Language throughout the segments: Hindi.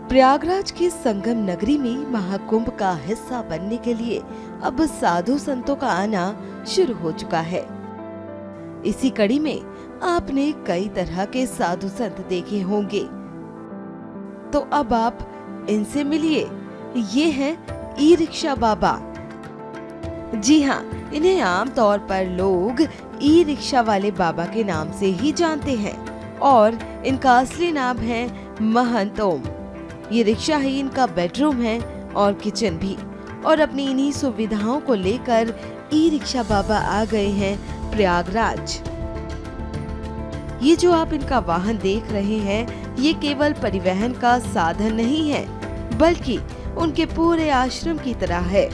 प्रयागराज की संगम नगरी में महाकुंभ का हिस्सा बनने के लिए अब साधु संतों का आना शुरू हो चुका है। इसी कड़ी में आपने कई तरह के साधु संत देखे होंगे, तो अब आप इनसे मिलिए। ये हैं ई रिक्शा बाबा। जी हाँ, इन्हें आमतौर पर लोग ई रिक्शा वाले बाबा के नाम से ही जानते हैं और इनका असली नाम है महंत ओम। ये रिक्शा ही इनका बेडरूम है और किचन भी, और अपनी इन्हीं सुविधाओं को लेकर ई रिक्शा बाबा आ गए हैं प्रयागराज। ये जो आप इनका वाहन देख रहे हैं, ये केवल परिवहन का साधन नहीं है, बल्कि उनके पूरे आश्रम की तरह है।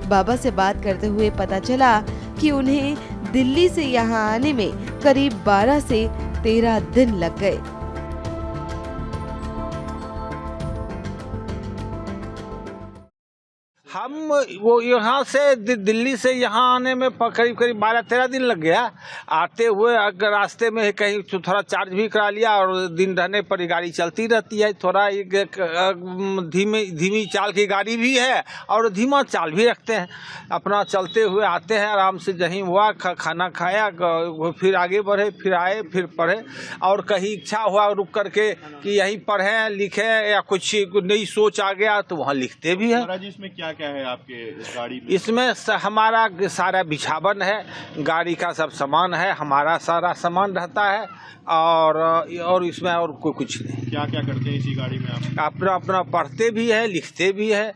बाबा से बात करते हुए पता चला कि उन्हें दिल्ली से यहाँ आने में करीब 12 से 13 दिन लग गए। हम वो यहाँ से दिल्ली से यहाँ आने में करीब 12-13 दिन लग गया। आते हुए अगर रास्ते में कहीं थोड़ा चार्ज भी करा लिया, और दिन रहने पर गाड़ी चलती रहती है। थोड़ा धीमी चाल की गाड़ी भी है और धीमा चाल भी रखते हैं। अपना चलते हुए आते हैं, आराम से जहीं हुआ खाना खाया, फिर आगे बढ़े, फिर आए, फिर पढ़े। और कहीं इच्छा हुआ रुक करके कि यहीं पढ़ें लिखें, या कुछ नई सोच आ गया तो वहाँ लिखते भी हैं। इसमें क्या है आपके इस गाड़ी में? इसमें हमारा सारा बिछावन है, गाड़ी का सब सामान है, हमारा सारा सामान रहता है, और इसमें और कोई कुछ नहीं। क्या क्या करते हैं इसी गाड़ी में आप? अपना पढ़ते भी है, लिखते भी है।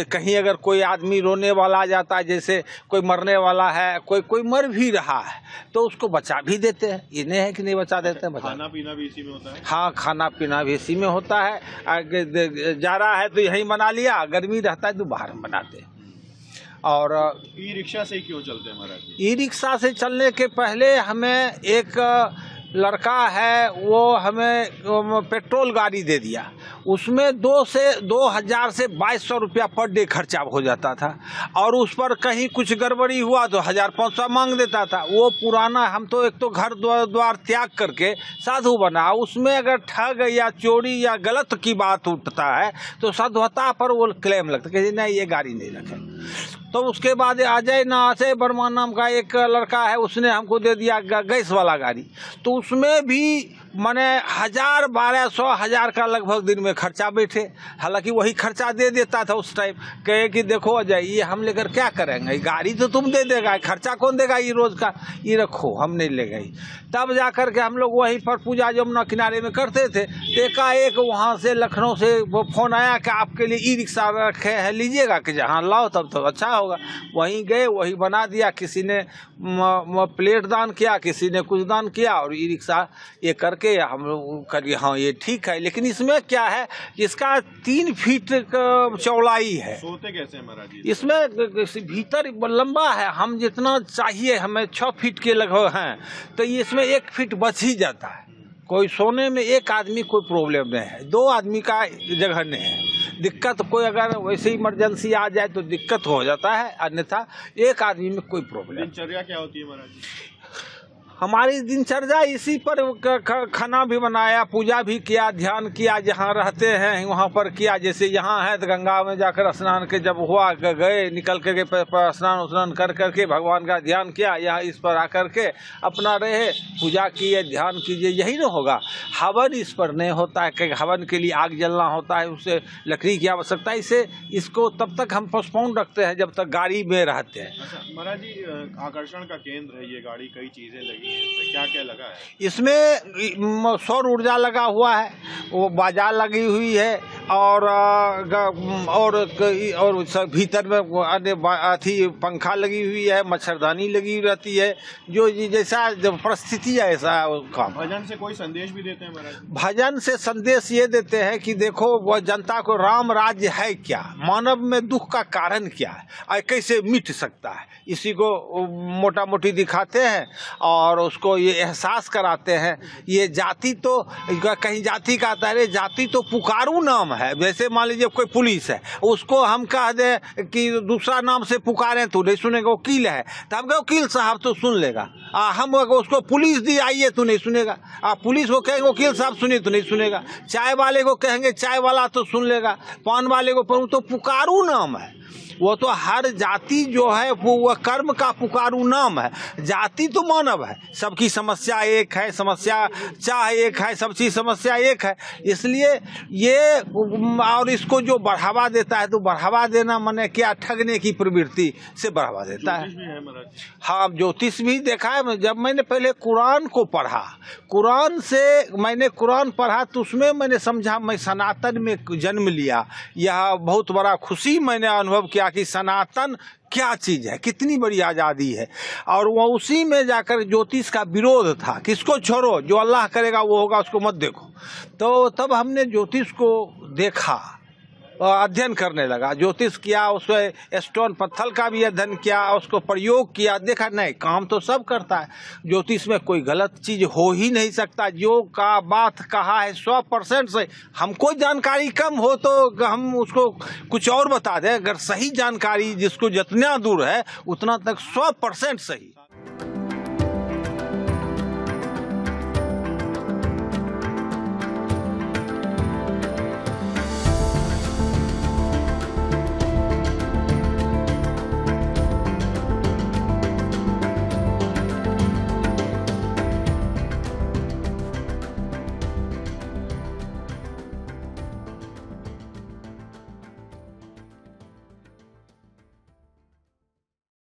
कहीं अगर कोई आदमी रोने वाला आ जाता है, जैसे कोई मरने वाला है, कोई मर भी रहा है, तो उसको बचा भी देते हैं। ये नहीं है कि नहीं बचा देते हैं, खाना पीना भी इसी में होता है? हाँ, खाना पीना भी इसी में होता है। जा रहा है तो यहीं बना लिया, गर्मी रहता है तो बाहर बनाते हैं। और ई रिक्शा से क्यों चलते हैं महाराज? ई रिक्शा से चलने के पहले हमें एक लड़का है, वो हमें पेट्रोल गाड़ी दे दिया। उसमें 2000 से 2200 रुपया पर डे खर्चा हो जाता था, और उस पर कहीं कुछ गड़बड़ी हुआ तो 1500 मांग देता था। वो पुराना, हम तो एक तो घर द्वार त्याग करके साधु बना, उसमें अगर ठग या चोरी या गलत की बात उठता है तो साधुता पर वो क्लेम लगता है कि नहीं, ये गाड़ी नहीं रखे। तो उसके बाद अजय नासे वर्मा नाम का एक लड़का है, उसने हमको दे दिया गैस वाला गाड़ी। तो उसमें भी मैंने 1200 का लगभग दिन में खर्चा बैठे। हालांकि वही खर्चा दे देता था उस टाइम, कहे कि देखो अजय, ये हम लेकर क्या करेंगे, गाड़ी तो तुम दे देगा, खर्चा कौन देगा ये रोज का, ये रखो, हम नहीं ले गई। तब जा कर के हम लोग वहीं पर पूजा यमुना किनारे में करते थे। एकाएक वहाँ से लखनऊ से वो फोन आया कि आपके लिए ई रिक्शा रखे हैं, लीजिएगा कि जहाँ लाओ तब तो अच्छा होगा। वहीं गए, वही बना दिया। किसी ने प्लेट दान किया, किसी ने कुछ दान किया, और ई रिक्शा ये करके हम लोग करिए। हाँ, ये ठीक है, लेकिन इसमें क्या है, इसका 3 फीट चौड़ाई है। सोते कैसे हैं महाराज? इसमें भीतर लंबा है, हम जितना चाहिए हमें 6 फीट के लगभग हैं, तो इसमें 1 फीट बच ही जाता है। कोई सोने में एक आदमी कोई प्रॉब्लम नहीं है, 2 आदमी का जगह नहीं है। दिक्कत कोई अगर वैसे इमरजेंसी आ जाए तो दिक्कत हो जाता है, अन्यथा 1 आदमी में कोई प्रॉब्लम। दिनचर्या क्या होती है महाराज? हमारी दिनचर्या इसी पर खाना भी बनाया, पूजा भी किया, ध्यान किया, जहाँ रहते हैं वहाँ पर किया। जैसे यहाँ है तो गंगा में जाकर स्नान के जब हुआ गए, निकल के स्नान कर करके भगवान का ध्यान किया। यहाँ इस पर आकर के अपना रहे, पूजा किए, ध्यान कीजिए, यही ना होगा। हवन इस पर नहीं होता है, क्योंकि हवन के लिए आग जलना होता है, उससे लकड़ी की आवश्यकता है। इसे इसको तब तक हम पोस्टपोन रखते हैं जब तक गाड़ी में रहते हैं। अच्छा महाराज जी, आकर्षण का केंद्र है ये गाड़ी, कई चीजें लगी हैं इसमें, क्या क्या लगा है? इसमें सौर ऊर्जा लगा हुआ है, वो बाजार लगी हुई है, और भीतर में अथी पंखा लगी हुई है, मच्छरदानी लगी रहती है। जो जैसा जब परिस्थिति है ऐसा काम। भजन से कोई संदेश भी देते हैं महाराज? भजन से संदेश ये देते हैं कि देखो, वह जनता को राम राज्य है क्या, मानव में दुख का कारण क्या है और कैसे मिट सकता है, इसी को मोटा मोटी दिखाते हैं और उसको ये एहसास कराते हैं। ये जाति तो कहीं जाति कहता है अरे जाति तो पुकारू नाम है। जैसे मान लीजिए कोई पुलिस है, उसको हम कह दें कि दूसरा नाम से पुकारें तो नहीं सुनेगा, वकील है तो हम कहें वकील साहब तो सुन लेगा। हम उसको पुलिस दी आइए तो नहीं सुनेगा। पुलिस को कहेंगे वकील साहब सुनिए तो नहीं सुनेगा। चाय वाले को कहेंगे चाय वाला तो सुन लेगा। पान वाले को तो पुकारू नाम है। वो तो हर जाति जो है वो कर्म का पुकारू नाम है। जाति तो मानव है, सबकी समस्या एक है, समस्या चाहे एक है, सबकी समस्या एक है। इसलिए ये और इसको जो बढ़ावा देता है तो बढ़ावा देना माने क्या, ठगने की प्रवृत्ति से बढ़ावा देता है। हाँ, ज्योतिष भी देखा है। जब मैंने पहले कुरान को पढ़ा, कुरान से मैंने कुरान पढ़ा तो उसमें मैंने समझा मैं सनातन में जन्म लिया। यह बहुत बड़ा खुशी मैंने अनुभव किया कि सनातन क्या चीज़ है, कितनी बड़ी आज़ादी है। और वो उसी में जाकर ज्योतिष का विरोध था, किसको छोड़ो, जो अल्लाह करेगा वो होगा, उसको मत देखो। तो तब हमने ज्योतिष को देखा, अध्ययन करने लगा, ज्योतिष किया, उसको स्टोन पत्थर का भी अध्ययन किया, उसको प्रयोग किया, देखा नहीं काम तो सब करता है, ज्योतिष में कोई गलत चीज़ हो ही नहीं सकता। जो का बात कहा है 100% से, हमको जानकारी कम हो तो हम उसको कुछ और बता दें, अगर सही जानकारी जिसको जितना दूर है उतना तक 100% सही।